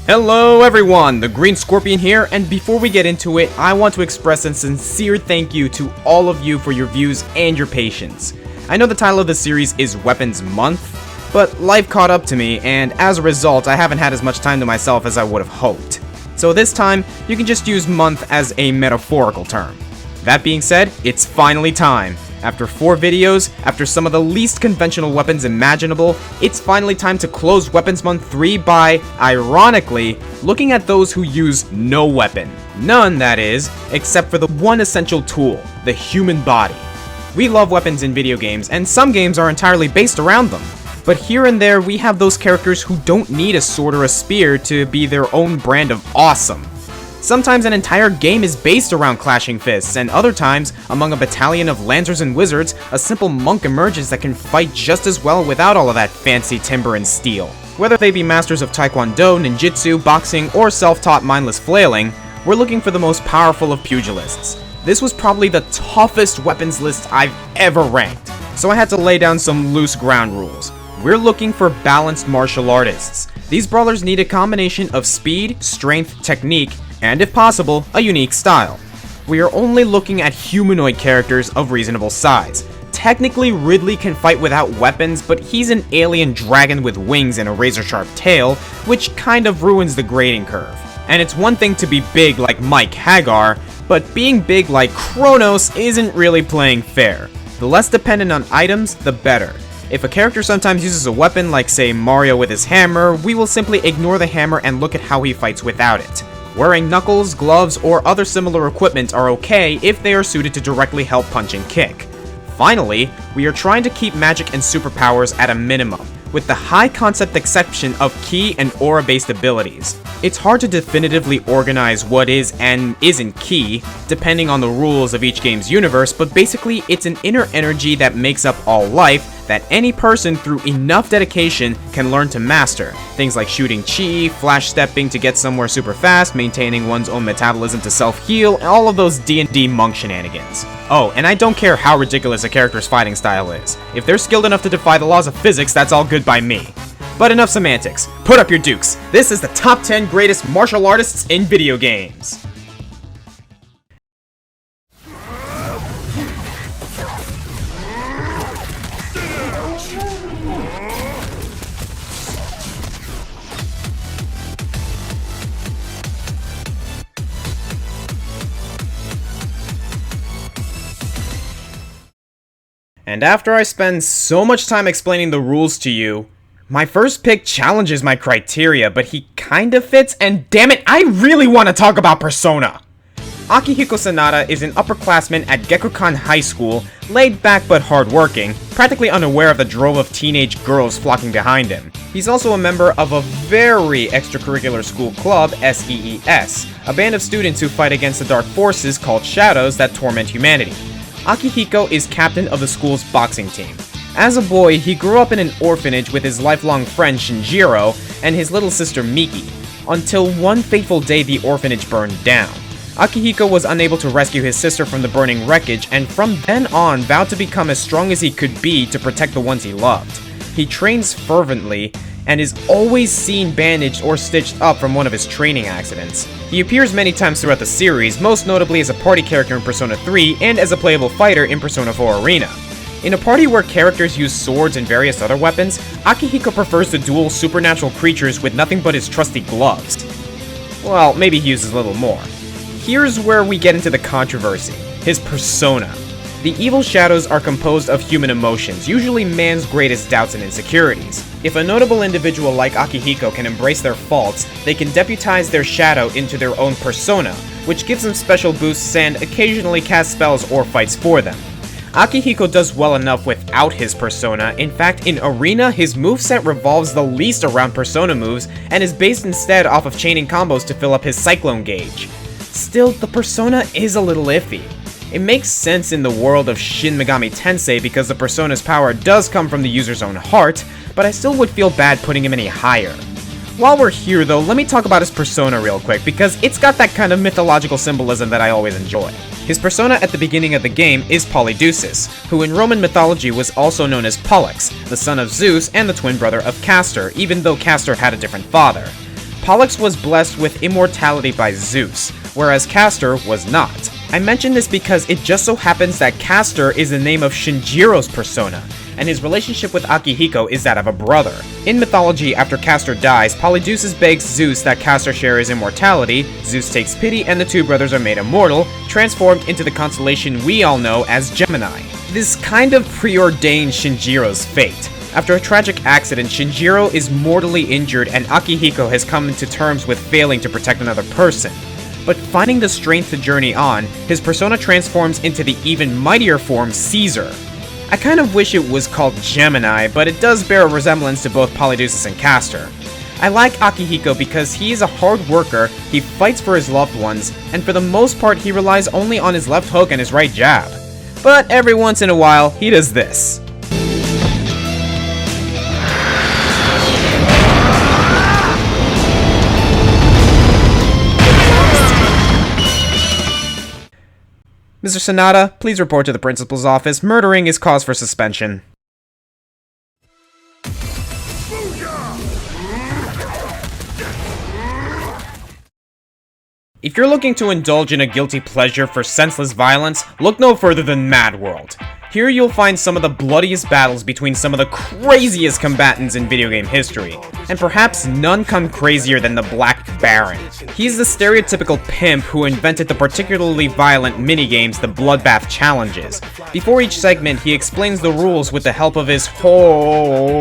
Hello everyone, the Green Scorpion here, and before we get into it, I want to express a sincere thank you to all of you for your views and your patience. I know the title of the series is Weapons Month, but life caught up to me, and as a result, I haven't had as much time to myself as I would have hoped. So this time, you can just use month as a metaphorical term. That being said, it's finally time. After 4 videos, after some of the least conventional weapons imaginable, it's finally time to close Weapons Month 3 by, ironically, looking at those who use no weapon. None, that is, except for the one essential tool, the human body. We love weapons in video games, and some games are entirely based around them. But here and there, we have those characters who don't need a sword or a spear to be their own brand of awesome. Sometimes an entire game is based around clashing fists, and other times, among a battalion of lancers and wizards, a simple monk emerges that can fight just as well without all of that fancy timber and steel. Whether they be masters of taekwondo, ninjutsu, boxing, or self-taught mindless flailing, we're looking for the most powerful of pugilists. This was probably the toughest weapons list I've ever ranked, so I had to lay down some loose ground rules. We're looking for balanced martial artists. These brawlers need a combination of speed, strength, technique, and if possible, a unique style. We are only looking at humanoid characters of reasonable size. Technically, Ridley can fight without weapons, but he's an alien dragon with wings and a razor-sharp tail, which kind of ruins the grading curve. And it's one thing to be big like Mike Hagar, but being big like Kronos isn't really playing fair. The less dependent on items, the better. If a character sometimes uses a weapon like, say, Mario with his hammer, we will simply ignore the hammer and look at how he fights without it. Wearing knuckles, gloves, or other similar equipment are okay if they are suited to directly help punch and kick. Finally, we are trying to keep magic and superpowers at a minimum, with the high concept exception of ki and aura-based abilities. It's hard to definitively organize what is and isn't ki, depending on the rules of each game's universe, but basically it's an inner energy that makes up all life that any person through enough dedication can learn to master. Things like shooting chi, flash stepping to get somewhere super fast, maintaining one's own metabolism to self-heal, and all of those D&D monk shenanigans. Oh, and I don't care how ridiculous a character's fighting style is. If they're skilled enough to defy the laws of physics, that's all good by me. But enough semantics. Put up your dukes. This is the top 10 greatest martial artists in video games. And after I spend so much time explaining the rules to you, my first pick challenges my criteria, but he kinda fits, and damn it, I really want to talk about Persona! Akihiko Sanada is an upperclassman at Gekkoukan High School, laid back but hardworking, practically unaware of the drove of teenage girls flocking behind him. He's also a member of a very extracurricular school club, SEES, a band of students who fight against the dark forces called shadows that torment humanity. Akihiko is captain of the school's boxing team. As a boy, he grew up in an orphanage with his lifelong friend Shinjiro and his little sister Miki, until one fateful day the orphanage burned down. Akihiko was unable to rescue his sister from the burning wreckage, and from then on vowed to become as strong as he could be to protect the ones he loved. He trains fervently, and is always seen bandaged or stitched up from one of his training accidents. He appears many times throughout the series, most notably as a party character in Persona 3 and as a playable fighter in Persona 4 Arena. In a party where characters use swords and various other weapons, Akihiko prefers to duel supernatural creatures with nothing but his trusty gloves. Well, maybe he uses a little more. Here's where we get into the controversy: his persona. The evil shadows are composed of human emotions, usually man's greatest doubts and insecurities. If a notable individual like Akihiko can embrace their faults, they can deputize their shadow into their own persona, which gives them special boosts and occasionally casts spells or fights for them. Akihiko does well enough without his persona. In fact, in Arena, his moveset revolves the least around persona moves and is based instead off of chaining combos to fill up his cyclone gauge. Still, the persona is a little iffy. It makes sense in the world of Shin Megami Tensei because the persona's power does come from the user's own heart, but I still would feel bad putting him any higher. While we're here though, let me talk about his persona real quick because it's got that kind of mythological symbolism that I always enjoy. His persona at the beginning of the game is Polydeuces, who in Roman mythology was also known as Pollux, the son of Zeus and the twin brother of Castor, even though Castor had a different father. Pollux was blessed with immortality by Zeus, whereas Castor was not. I mention this because it just so happens that Castor is the name of Shinjiro's persona, and his relationship with Akihiko is that of a brother. In mythology, after Castor dies, Polydeuces begs Zeus that Castor share his immortality, Zeus takes pity, and the two brothers are made immortal, transformed into the constellation we all know as Gemini. This kind of preordained Shinjiro's fate. After a tragic accident, Shinjiro is mortally injured and Akihiko has come into terms with failing to protect another person. But finding the strength to journey on, his persona transforms into the even mightier form Caesar. I kind of wish it was called Gemini, but it does bear a resemblance to both Polydeuces and Castor. I like Akihiko because he is a hard worker, he fights for his loved ones, and for the most part he relies only on his left hook and his right jab. But every once in a while, he does this. Mr. Sonata, please report to the principal's office. Murdering is cause for suspension. If you're looking to indulge in a guilty pleasure for senseless violence, look no further than Mad World. Here you'll find some of the bloodiest battles between some of the craziest combatants in video game history, and perhaps none come crazier than the Black Baron. He's the stereotypical pimp who invented the particularly violent minigames, the Bloodbath Challenges. Before each segment, he explains the rules with the help of his horribly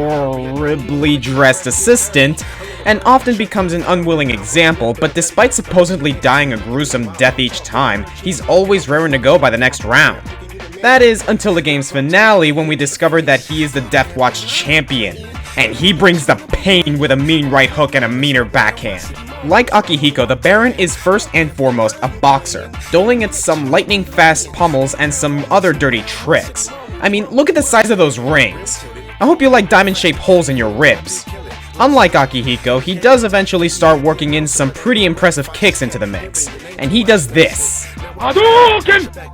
dressed assistant, and often becomes an unwilling example, but despite supposedly dying a gruesome death each time, he's always raring to go by the next round. That is, until the game's finale, when we discover that he is the Death Watch champion, and he brings the pain with a mean right hook and a meaner backhand. Like Akihiko, the Baron is first and foremost a boxer, doling at some lightning-fast pummels and some other dirty tricks. I mean, look at the size of those rings. I hope you like diamond-shaped holes in your ribs. Unlike Akihiko, he does eventually start working in some pretty impressive kicks into the mix, and he does this. Hadouken!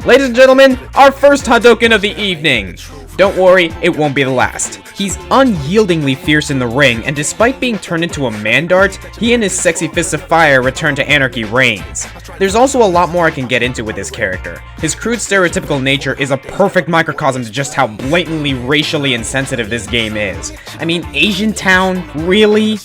Ladies and gentlemen, our first Hadouken of the evening. Don't worry, it won't be the last. He's unyieldingly fierce in the ring, and despite being turned into a man-dart, he and his sexy fists of fire return to Anarchy reigns. There's also a lot more I can get into with this character. His crude stereotypical nature is a perfect microcosm to just how blatantly racially insensitive this game is. I mean, Asian Town? Really?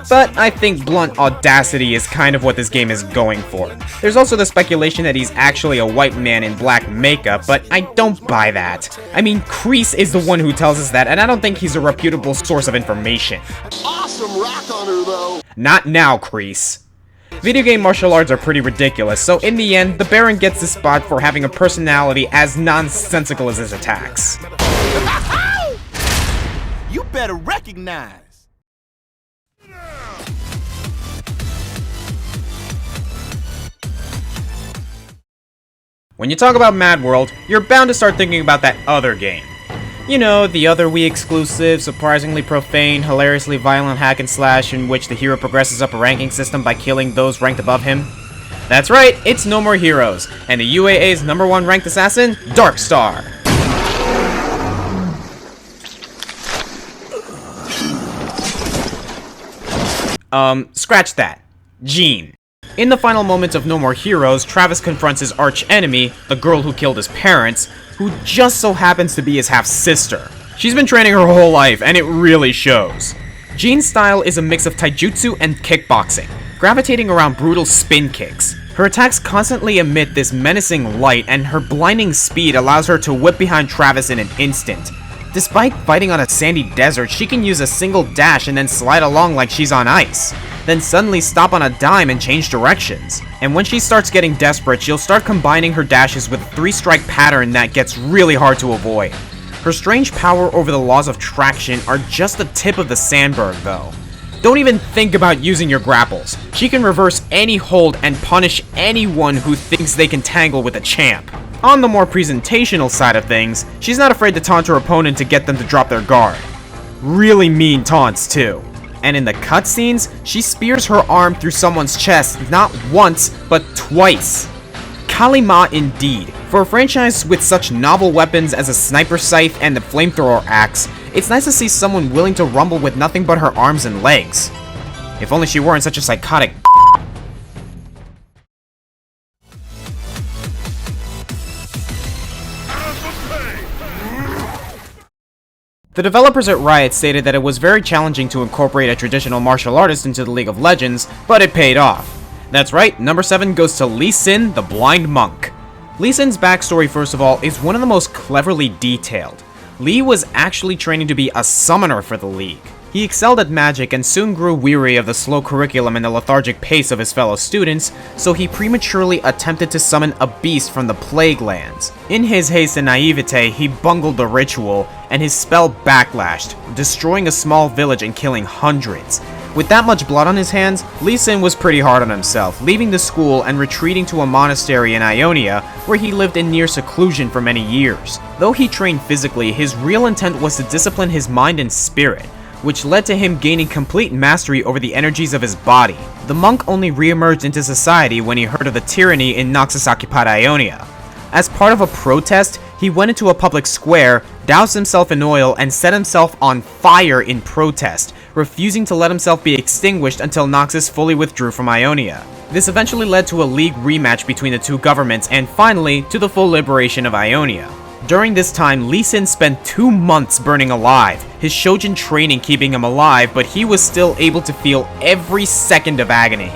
But I think blunt audacity is kind of what this game is going for. There's also the speculation that he's actually a white man in black makeup, but I don't buy that. I mean, Kreese is the one who tells us that, and I don't think he's a reputable source of information. Awesome rock on her, though! Not now, Kreese. Video game martial arts are pretty ridiculous, so in the end, the Baron gets the spot for having a personality as nonsensical as his attacks. You better recognize! When you talk about Mad World, you're bound to start thinking about that other game. You know, the other Wii exclusive, surprisingly profane, hilariously violent hack and slash in which the hero progresses up a ranking system by killing those ranked above him. That's right, it's No More Heroes, and the UAA's #1 ranked assassin, Darkstar. Scratch that. Jean. In the final moments of No More Heroes, Travis confronts his arch-enemy, the girl who killed his parents, who just so happens to be his half-sister. She's been training her whole life, and it really shows. Jean's style is a mix of taijutsu and kickboxing, gravitating around brutal spin kicks. Her attacks constantly emit this menacing light, and her blinding speed allows her to whip behind Travis in an instant. Despite fighting on a sandy desert, she can use a single dash and then slide along like she's on ice. Then suddenly stop on a dime and change directions. And when she starts getting desperate, she'll start combining her dashes with a 3-strike pattern that gets really hard to avoid. Her strange power over the laws of traction are just the tip of the sandberg, though. Don't even think about using your grapples. She can reverse any hold and punish anyone who thinks they can tangle with a champ. On the more presentational side of things, she's not afraid to taunt her opponent to get them to drop their guard. Really mean taunts, too. And in the cutscenes, she spears her arm through someone's chest not once, but twice. Kalima indeed. For a franchise with such novel weapons as a sniper scythe and the flamethrower axe, it's nice to see someone willing to rumble with nothing but her arms and legs. If only she weren't such a psychotic. The developers at Riot stated that it was very challenging to incorporate a traditional martial artist into the League of Legends, but it paid off. That's right, number 7 goes to Lee Sin, the Blind Monk. Lee Sin's backstory, first of all, is one of the most cleverly detailed. Lee was actually training to be a summoner for the League. He excelled at magic and soon grew weary of the slow curriculum and the lethargic pace of his fellow students, so he prematurely attempted to summon a beast from the Plague Lands. In his haste and naivete, he bungled the ritual, and his spell backlashed, destroying a small village and killing hundreds. With that much blood on his hands, Lee Sin was pretty hard on himself, leaving the school and retreating to a monastery in Ionia, where he lived in near seclusion for many years. Though he trained physically, his real intent was to discipline his mind and spirit, which led to him gaining complete mastery over the energies of his body. The monk only re-emerged into society when he heard of the tyranny in Noxus-occupied Ionia. As part of a protest, he went into a public square, doused himself in oil, and set himself on fire in protest, refusing to let himself be extinguished until Noxus fully withdrew from Ionia. This eventually led to a league rematch between the two governments and finally to the full liberation of Ionia. During this time, Lee Sin spent 2 months burning alive, his Shojin training keeping him alive, but he was still able to feel every second of agony.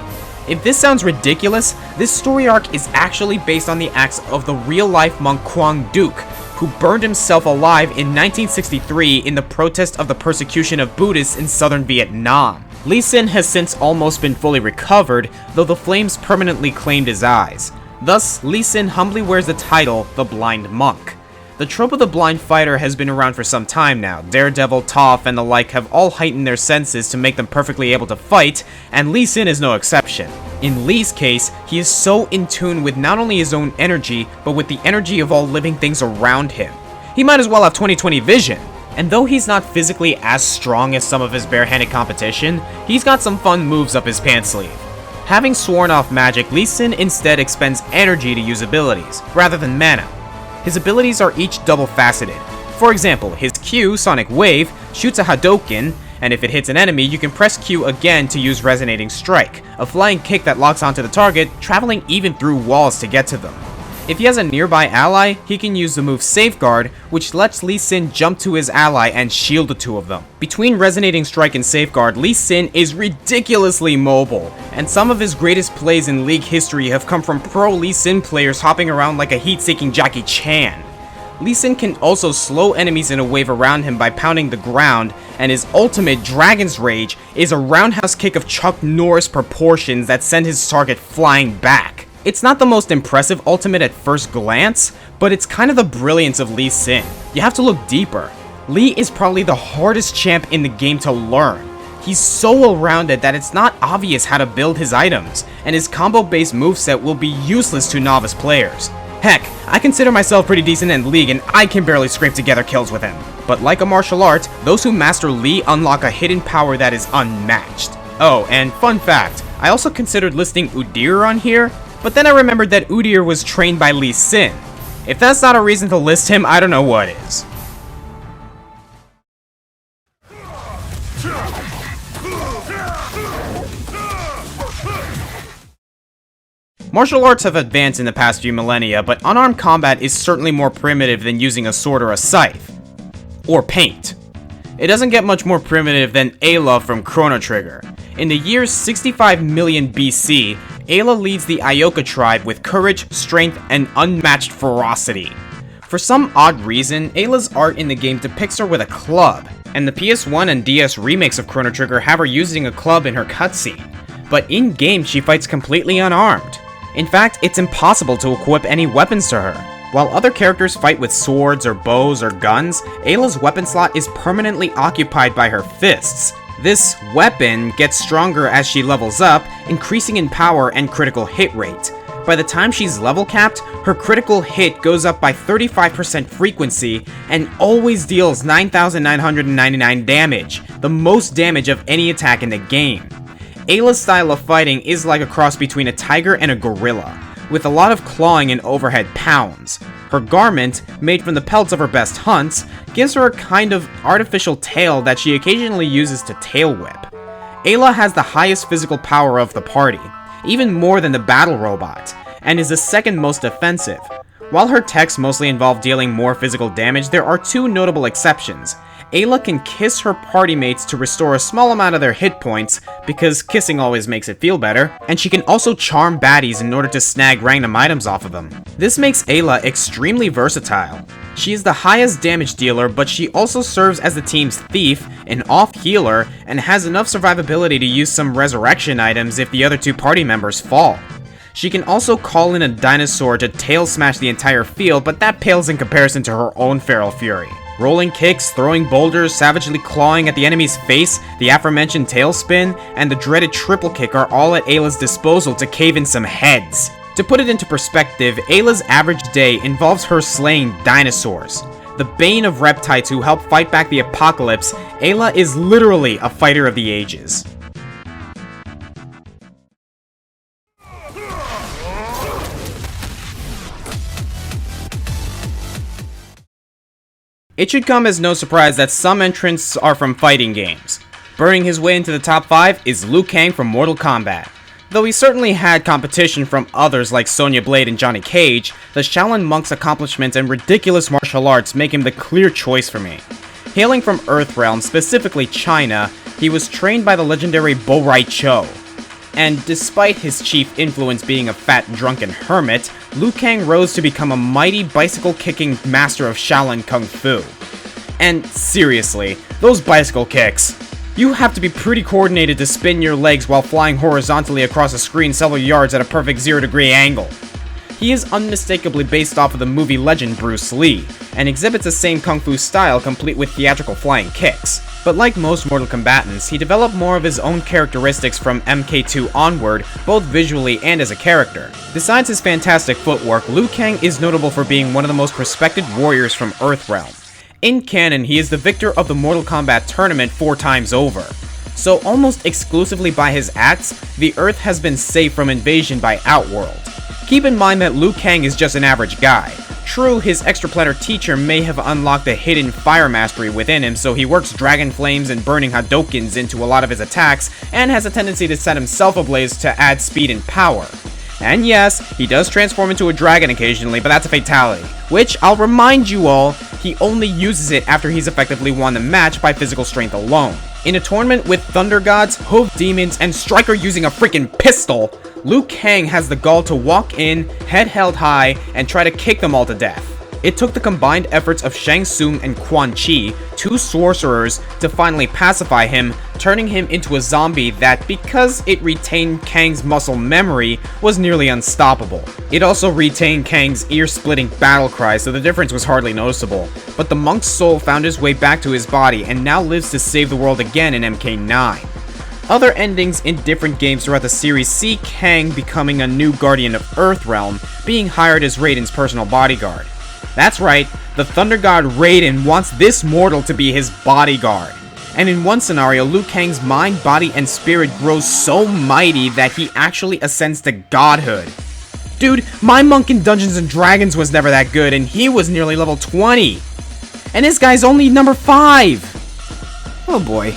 If this sounds ridiculous, this story arc is actually based on the acts of the real-life monk Quang Duc, who burned himself alive in 1963 in the protest of the persecution of Buddhists in southern Vietnam. Lee Sin has since almost been fully recovered, though the flames permanently claimed his eyes. Thus, Lee Sin humbly wears the title, the Blind Monk. The trope of the blind fighter has been around for some time now. Daredevil, Toph, and the like have all heightened their senses to make them perfectly able to fight, and Lee Sin is no exception. In Lee's case, he is so in tune with not only his own energy, but with the energy of all living things around him. He might as well have 20/20 vision. And though he's not physically as strong as some of his barehanded competition, he's got some fun moves up his pants sleeve. Having sworn off magic, Lee Sin instead expends energy to use abilities, rather than mana. His abilities are each double-faceted. For example, his Q, Sonic Wave, shoots a Hadouken, and if it hits an enemy, you can press Q again to use Resonating Strike, a flying kick that locks onto the target, traveling even through walls to get to them. If he has a nearby ally, he can use the move Safeguard, which lets Lee Sin jump to his ally and shield the two of them. Between Resonating Strike and Safeguard, Lee Sin is ridiculously mobile, and some of his greatest plays in League history have come from pro Lee Sin players hopping around like a heat-seeking Jackie Chan. Lee Sin can also slow enemies in a wave around him by pounding the ground, and his ultimate, Dragon's Rage, is a roundhouse kick of Chuck Norris proportions that send his target flying back. It's not the most impressive ultimate at first glance, but it's kind of the brilliance of Lee Sin. You have to look deeper. Lee is probably the hardest champ in the game to learn. He's so well-rounded that it's not obvious how to build his items, and his combo-based moveset will be useless to novice players. Heck, I consider myself pretty decent in League and I can barely scrape together kills with him. But like a martial art, those who master Lee unlock a hidden power that is unmatched. Oh, and fun fact, I also considered listing Udyr on here, but then I remembered that Udyr was trained by Lee Sin. If that's not a reason to list him, I don't know what is. Martial arts have advanced in the past few millennia, but unarmed combat is certainly more primitive than using a sword or a scythe. Or paint. It doesn't get much more primitive than AYLA from Chrono Trigger. In the year 65 million BC, AYLA leads the Ioka tribe with courage, strength, and unmatched ferocity. For some odd reason, Ayla's art in the game depicts her with a club, and the PS1 and DS remakes of Chrono Trigger have her using a club in her cutscene. But in-game, she fights completely unarmed. In fact, it's impossible to equip any weapons to her. While other characters fight with swords or bows or guns, Ayla's weapon slot is permanently occupied by her fists. This weapon gets stronger as she levels up, increasing in power and critical hit rate. By the time she's level capped, her critical hit goes up by 35% frequency and always deals 9,999 damage, the most damage of any attack in the game. Ayla's style of fighting is like a cross between a tiger and a gorilla, with a lot of clawing and overhead pounds. Her garment, made from the pelts of her best hunts, gives her a kind of artificial tail that she occasionally uses to tail whip. AYLA has the highest physical power of the party, even more than the battle robot, and is the second most offensive. While her techs mostly involve dealing more physical damage, there are two notable exceptions. AYLA can kiss her party mates to restore a small amount of their hit points, because kissing always makes it feel better, and she can also charm baddies in order to snag random items off of them. This makes AYLA extremely versatile. She is the highest damage dealer, but she also serves as the team's thief, an off healer, and has enough survivability to use some resurrection items if the other two party members fall. She can also call in a dinosaur to tail smash the entire field, but that pales in comparison to her own feral fury. Rolling kicks, throwing boulders, savagely clawing at the enemy's face, the aforementioned tailspin, and the dreaded triple kick are all at AYLA's disposal to cave in some heads. To put it into perspective, AYLA's average day involves her slaying dinosaurs. The bane of reptiles who help fight back the apocalypse, AYLA is literally a fighter of the ages. It should come as no surprise that some entrants are from fighting games. Burning his way into the top 5 is Liu Kang from Mortal Kombat. Though he certainly had competition from others like Sonya Blade and Johnny Cage, the Shaolin monk's accomplishments and ridiculous martial arts make him the clear choice for me. Hailing from Earthrealm, specifically China, he was trained by the legendary Bo Rai Cho. And despite his chief influence being a fat, drunken hermit, Liu Kang rose to become a mighty bicycle-kicking master of Shaolin Kung Fu. And seriously, those bicycle kicks. You have to be pretty coordinated to spin your legs while flying horizontally across a screen several yards at a perfect 0-degree angle. He is unmistakably based off of the movie legend Bruce Lee, and exhibits the same kung fu style complete with theatrical flying kicks. But like most Mortal Kombatants, he developed more of his own characteristics from MK2 onward, both visually and as a character. Besides his fantastic footwork, Liu Kang is notable for being one of the most respected warriors from Earthrealm. In canon, he is the victor of the Mortal Kombat tournament 4 times over. So almost exclusively by his acts, the Earth has been safe from invasion by Outworld. Keep in mind that Liu Kang is just an average guy. True, his extraplanar teacher may have unlocked a hidden fire mastery within him, so he works dragon flames and burning Hadokens into a lot of his attacks, and has a tendency to set himself ablaze to add speed and power. And yes, he does transform into a dragon occasionally, but that's a fatality. Which, I'll remind you all, he only uses it after he's effectively won the match by physical strength alone. In a tournament with Thunder Gods, Hoof Demons, and Striker using a freaking pistol, Liu Kang has the gall to walk in, head held high, and try to kick them all to death. It took the combined efforts of Shang Tsung and Quan Chi, 2 sorcerers, to finally pacify him, turning him into a zombie that, because it retained Kang's muscle memory, was nearly unstoppable. It also retained Kang's ear-splitting battle cry, so the difference was hardly noticeable. But the monk's soul found his way back to his body and now lives to save the world again in MK9. Other endings in different games throughout the series see Kang becoming a new Guardian of Earthrealm, being hired as Raiden's personal bodyguard. That's right, the Thunder God Raiden wants this mortal to be his bodyguard. And in one scenario, Liu Kang's mind, body, and spirit grows so mighty that he actually ascends to godhood. Dude, my monk in Dungeons & Dragons was never that good, and he was nearly level 20. And this guy's only number 5. Oh boy.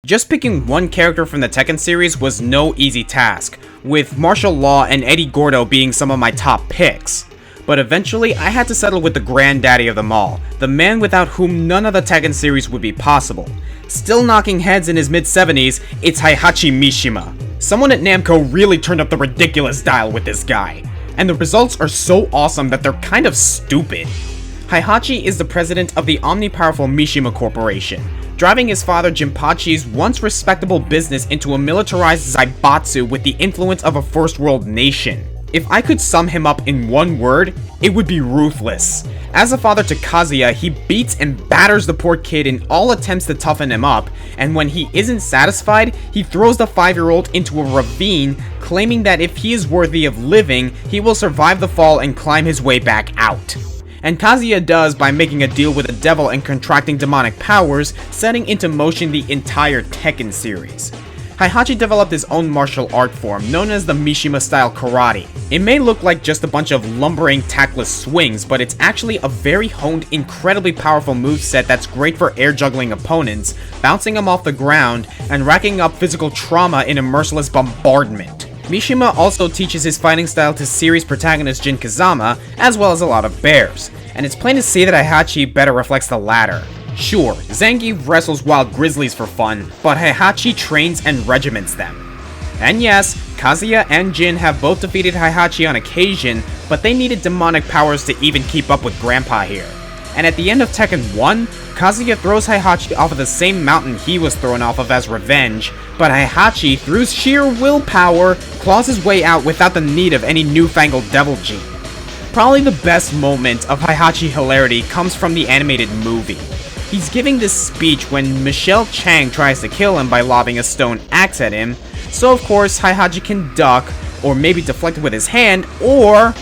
Just picking one character from the Tekken series was no easy task, with Martial Law and Eddie Gordo being some of my top picks. But eventually, I had to settle with the granddaddy of them all, the man without whom none of the Tekken series would be possible. Still knocking heads in his mid-70s, it's HEIHACHI Mishima. Someone at Namco really turned up the ridiculous dial with this guy, and the results are so awesome that they're kind of stupid. HEIHACHI is the president of the omnipowerful Mishima Corporation, driving his father Jinpachi's once respectable business into a militarized Zaibatsu with the influence of a first world nation. If I could sum him up in one word, it would be ruthless. As a father to Kazuya, he beats and batters the poor kid in all attempts to toughen him up, and when he isn't satisfied, he throws the 5-year-old into a ravine, claiming that if he is worthy of living, he will survive the fall and climb his way back out. And Kazuya does by making a deal with the devil and contracting demonic powers, setting into motion the entire Tekken series. Heihachi developed his own martial art form known as the Mishima style karate. It may look like just a bunch of lumbering, tactless swings, but it's actually a very honed, incredibly powerful moveset that's great for air juggling opponents, bouncing them off the ground, and racking up physical trauma in a merciless bombardment. Mishima also teaches his fighting style to series protagonist Jin Kazama, as well as a lot of bears, and it's plain to see that Heihachi better reflects the latter. Sure, Zangief wrestles wild grizzlies for fun, but Heihachi trains and regiments them. And yes, Kazuya and Jin have both defeated Heihachi on occasion, but they needed demonic powers to even keep up with Grandpa here. And at the end of Tekken 1, Kazuya throws Heihachi off of the same mountain he was thrown off of as revenge, but Heihachi, through sheer willpower, claws his way out without the need of any newfangled devil gene. Probably the best moment of Heihachi hilarity comes from the animated movie. He's giving this speech when Michelle Chang tries to kill him by lobbing a stone axe at him, so of course Heihachi can duck, or maybe deflect it with his hand, or...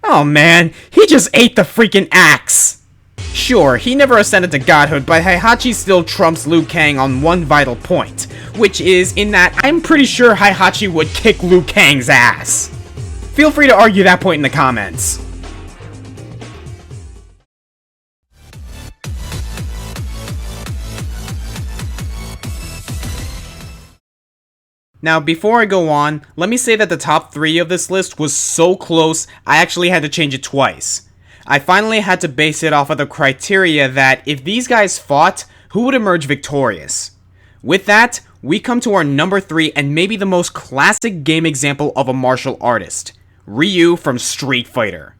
Oh man, he just ate the freaking axe! Sure, he never ascended to godhood, but Heihachi still trumps Liu Kang on one vital point, which is in that I'm pretty sure Heihachi would kick Liu Kang's ass. Feel free to argue that point in the comments. Now, before I go on, let me say that the top 3 of this list was so close, I actually had to change it twice. I finally had to base it off of the criteria that if these guys fought, who would emerge victorious? With that, we come to our number 3 and maybe the most classic game example of a martial artist, Ryu from Street Fighter.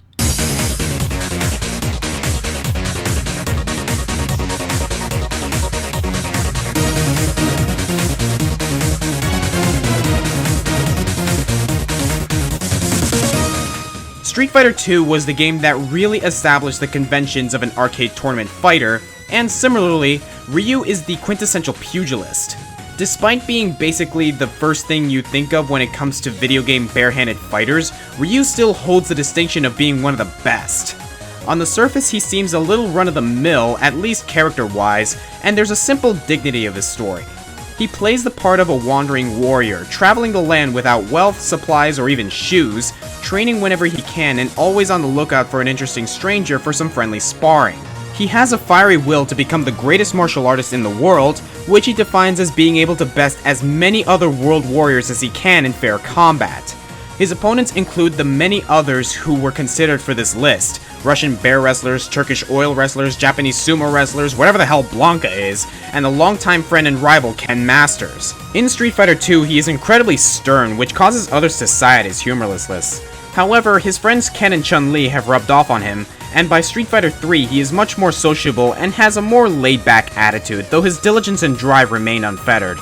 Street Fighter 2 was the game that really established the conventions of an arcade tournament fighter, and similarly, Ryu is the quintessential pugilist. Despite being basically the first thing you think of when it comes to video game barehanded fighters, Ryu still holds the distinction of being one of the best. On the surface, he seems a little run-of-the-mill, at least character-wise, and there's a simple dignity of his story. He plays the part of a wandering warrior, traveling the land without wealth, supplies, or even shoes, training whenever he can and always on the lookout for an interesting stranger for some friendly sparring. He has a fiery will to become the greatest martial artist in the world, which he defines as being able to best as many other world warriors as he can in fair combat. His opponents include the many others who were considered for this list: Russian bear wrestlers, Turkish oil wrestlers, Japanese sumo wrestlers, whatever the hell Blanca is, and the longtime friend and rival Ken Masters. In Street Fighter 2, he is incredibly stern, which causes others to sigh at his humorlessness. However, his friends Ken and Chun-Li have rubbed off on him, and by Street Fighter 3 he is much more sociable and has a more laid-back attitude, though his diligence and drive remain unfettered.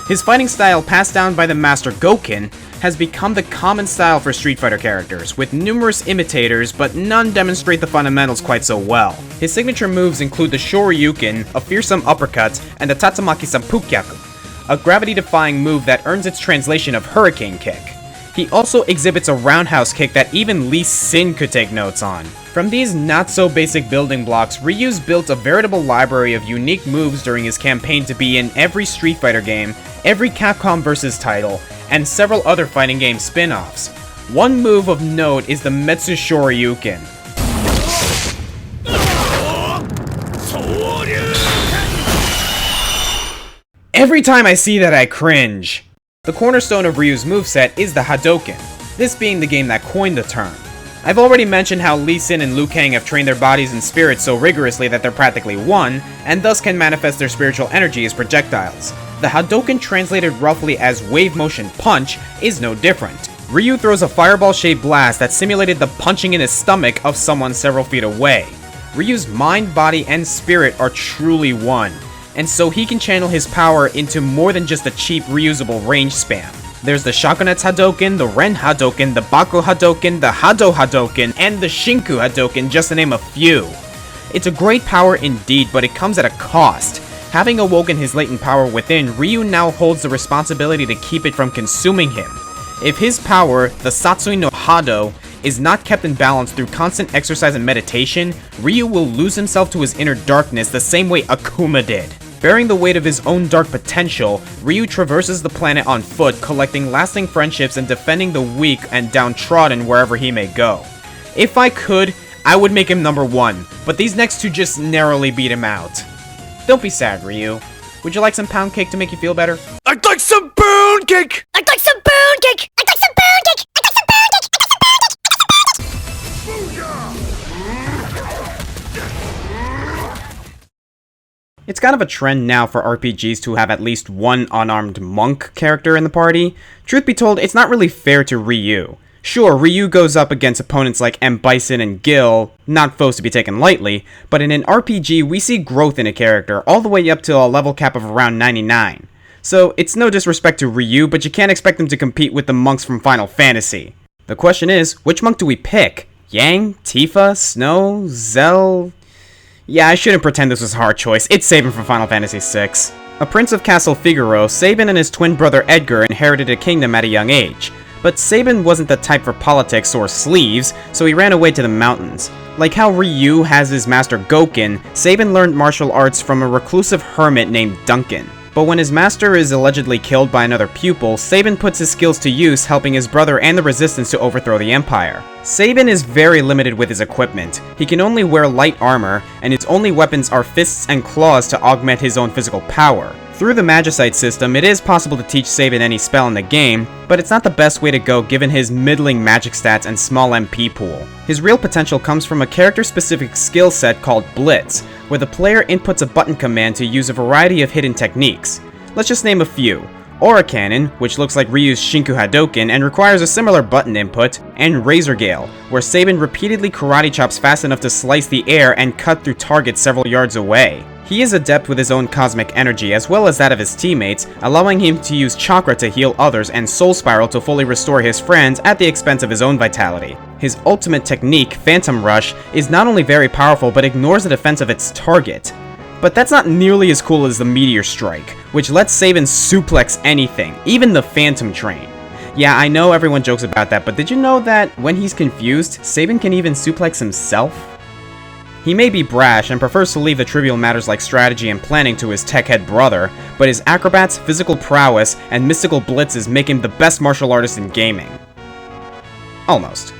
His fighting style, passed down by the master Gouken, has become the common style for Street Fighter characters, with numerous imitators, but none demonstrate the fundamentals quite so well. His signature moves include the Shoryuken, a fearsome uppercut, and the Tatsumaki Sanpukyaku, a gravity-defying move that earns its translation of Hurricane Kick. He also exhibits a roundhouse kick that even Lee Sin could take notes on. From these not-so-basic building blocks, Ryu's built a veritable library of unique moves during his campaign to be in every Street Fighter game, every Capcom vs. title, and several other fighting game spin-offs. One move of note is the Metsu Shoryuken. Every time I see that I cringe. The cornerstone of Ryu's moveset is the Hadouken, this being the game that coined the term. I've already mentioned how Lee Sin and Liu Kang have trained their bodies and spirits so rigorously that they're practically one, and thus can manifest their spiritual energy as projectiles. The Hadouken, translated roughly as wave motion punch, is no different. Ryu throws a fireball-shaped blast that simulated the punching in his stomach of someone several feet away. Ryu's mind, body, and spirit are truly one, and so he can channel his power into more than just a cheap reusable range spam. There's the Shakunetsu Hadouken, the Ren Hadouken, the Baku Hadouken, the Hado Hadouken, and the Shinku Hadouken, just to name a few. It's a great power indeed, but it comes at a cost. Having awoken his latent power within, Ryu now holds the responsibility to keep it from consuming him. If his power, the Satsui no Hado, is not kept in balance through constant exercise and meditation, Ryu will lose himself to his inner darkness the same way Akuma did. Bearing the weight of his own dark potential, Ryu traverses the planet on foot, collecting lasting friendships and defending the weak and downtrodden wherever he may go. If I could, I would make him number 1, but these next two just narrowly beat him out. Don't be sad, Ryu. Would you like some pound cake to make you feel better? I'd like some pound cake! I'd like some pound cake! I'd like some pound cake! I'd like some pound cake! I'd like some pound cake! I'd like some pound cake! It's kind of a trend now for RPGs to have at least one unarmed monk character in the party. Truth be told, it's not really fair to Ryu. Sure, Ryu goes up against opponents like M. Bison and Gil, not foes to be taken lightly, but in an RPG we see growth in a character all the way up to a level cap of around 99. So it's no disrespect to Ryu, but you can't expect him to compete with the monks from Final Fantasy. The question is, which monk do we pick? Yang? Tifa? Snow? Zell? Yeah, I shouldn't pretend this was a hard choice. It's Sabin from Final Fantasy VI. A prince of Castle Figaro, Sabin and his twin brother Edgar inherited a kingdom at a young age. But Sabin wasn't the type for politics or sleeves, so he ran away to the mountains. Like how Ryu has his master Gouken, Sabin learned martial arts from a reclusive hermit named Duncan. But when his master is allegedly killed by another pupil, Sabin puts his skills to use, helping his brother and the resistance to overthrow the Empire. Sabin is very limited with his equipment. He can only wear light armor, and his only weapons are fists and claws to augment his own physical power. Through the Magicite system, it is possible to teach Sabin any spell in the game, but it's not the best way to go given his middling magic stats and small MP pool. His real potential comes from a character-specific skill set called Blitz, where the player inputs a button command to use a variety of hidden techniques. Let's just name a few. Aura Cannon, which looks like Ryu's Shinku Hadouken and requires a similar button input, and Razor Gale, where Sabin repeatedly karate chops fast enough to slice the air and cut through targets several yards away. He is adept with his own cosmic energy as well as that of his teammates, allowing him to use chakra to heal others and soul spiral to fully restore his friends at the expense of his own vitality. His ultimate technique, Phantom Rush, is not only very powerful but ignores the defense of its target. But that's not nearly as cool as the Meteor Strike, which lets Sabin suplex anything, even the Phantom Train. Yeah, I know everyone jokes about that, but did you know that when he's confused, Sabin can even suplex himself? He may be brash and prefers to leave the trivial matters like strategy and planning to his tech head brother, but his acrobats, physical prowess, and mystical blitzes make him the best martial artist in gaming. Almost.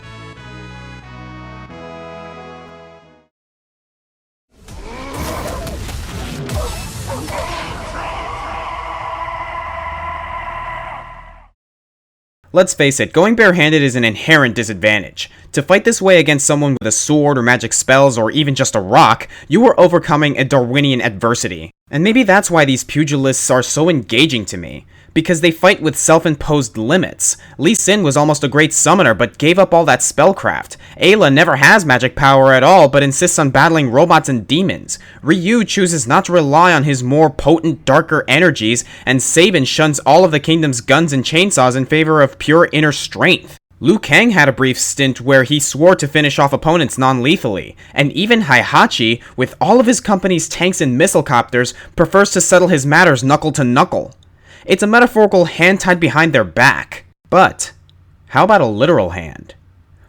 Let's face it, going barehanded is an inherent disadvantage. To fight this way against someone with a sword or magic spells or even just a rock, you are overcoming a Darwinian adversity. And maybe that's why these pugilists are so engaging to me. Because they fight with self-imposed limits. Lee Sin was almost a great summoner but gave up all that spellcraft. AYLA never has magic power at all but insists on battling robots and demons. Ryu chooses not to rely on his more potent, darker energies, and Sabin shuns all of the kingdom's guns and chainsaws in favor of pure inner strength. Liu Kang had a brief stint where he swore to finish off opponents non-lethally, and even HEIHACHI, with all of his company's tanks and missile copters, prefers to settle his matters knuckle to knuckle. It's a metaphorical hand tied behind their back. But how about a literal hand?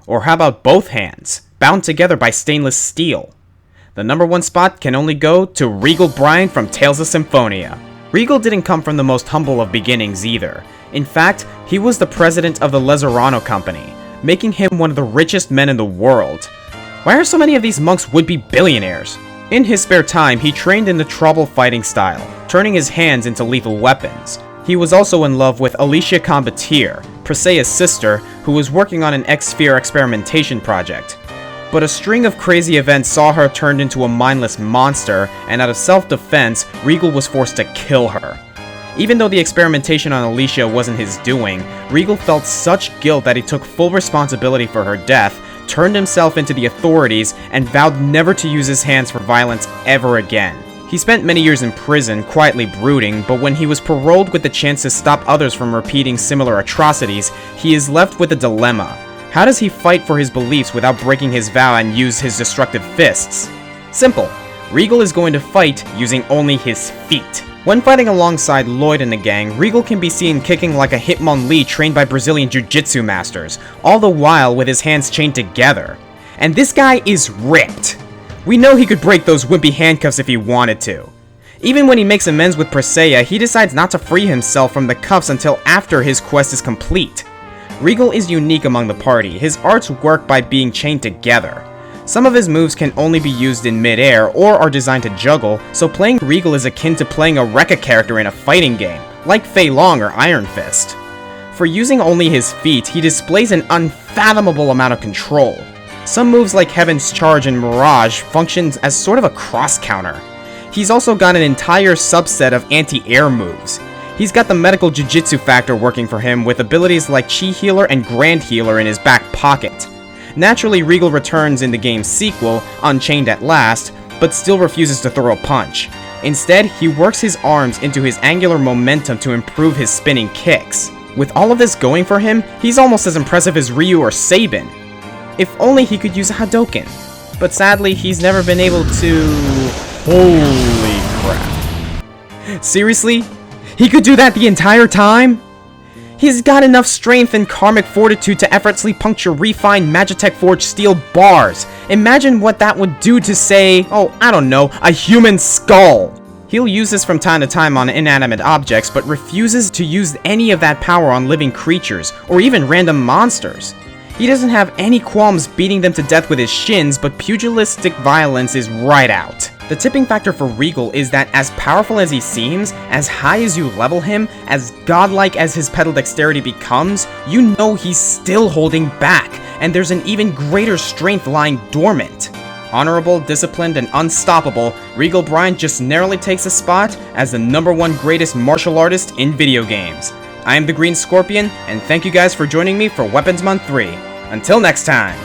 Or how about both hands, bound together by stainless steel? The number 1 spot can only go to Regal Brian from Tales of Symphonia. Regal didn't come from the most humble of beginnings either. In fact, he was the president of the Lezerano Company, making him one of the richest men in the world. Why are so many of these monks would-be billionaires? In his spare time, he trained in the trouble fighting style, turning his hands into lethal weapons. He was also in love with Alicia Combatir, Preseia's sister, who was working on an X-Sphere experimentation project. But a string of crazy events saw her turned into a mindless monster, and out of self-defense, Regal was forced to kill her. Even though the experimentation on Alicia wasn't his doing, Regal felt such guilt that he took full responsibility for her death, turned himself into the authorities, and vowed never to use his hands for violence ever again. He spent many years in prison, quietly brooding, but when he was paroled with the chance to stop others from repeating similar atrocities, he is left with a dilemma. How does he fight for his beliefs without breaking his vow and use his destructive fists? Simple. Regal is going to fight using only his feet. When fighting alongside Lloyd and the gang, Regal can be seen kicking like a Hitmonlee trained by Brazilian jiu-jitsu masters, all the while with his hands chained together. And this guy is ripped. We know he could break those wimpy handcuffs if he wanted to. Even when he makes amends with Presea, he decides not to free himself from the cuffs until after his quest is complete. Regal is unique among the party. His arts work by being chained together. Some of his moves can only be used in mid-air or are designed to juggle, so playing Regal is akin to playing a Rekka character in a fighting game, like Fei Long or Iron Fist. For using only his feet, he displays an unfathomable amount of control. Some moves like Heaven's Charge and Mirage functions as sort of a cross-counter. He's also got an entire subset of anti-air moves. He's got the medical jujitsu factor working for him with abilities like Chi Healer and Grand Healer in his back pocket. Naturally, Regal returns in the game's sequel, Unchained at Last, but still refuses to throw a punch. Instead, he works his arms into his angular momentum to improve his spinning kicks. With all of this going for him, he's almost as impressive as Ryu or Sabin. If only he could use a Hadouken. But sadly, he's never been able to... Holy crap. Seriously? He could do that the entire time? He's got enough strength and karmic fortitude to effortlessly puncture refined Magitech forged steel bars. Imagine what that would do to, say, oh, I don't know, a human skull. He'll use this from time to time on inanimate objects, but refuses to use any of that power on living creatures, or even random monsters. He doesn't have any qualms beating them to death with his shins, but pugilistic violence is right out. The tipping factor for Regal is that as powerful as he seems, as high as you level him, as godlike as his pedal dexterity becomes, you know he's still holding back, and there's an even greater strength lying dormant. Honorable, disciplined, and unstoppable, Regal Bryant just narrowly takes a spot as the #1 greatest martial artist in video games. I am the Green Scorpion, and thank you guys for joining me for Weapons Month 3. Until next time!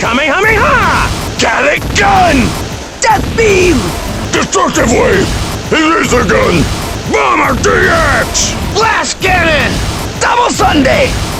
Kamehameha! Gallic Gun! Death Beam! Destructive Wave! Laser Gun! Bomber DX! Blast Cannon! Double Sunday!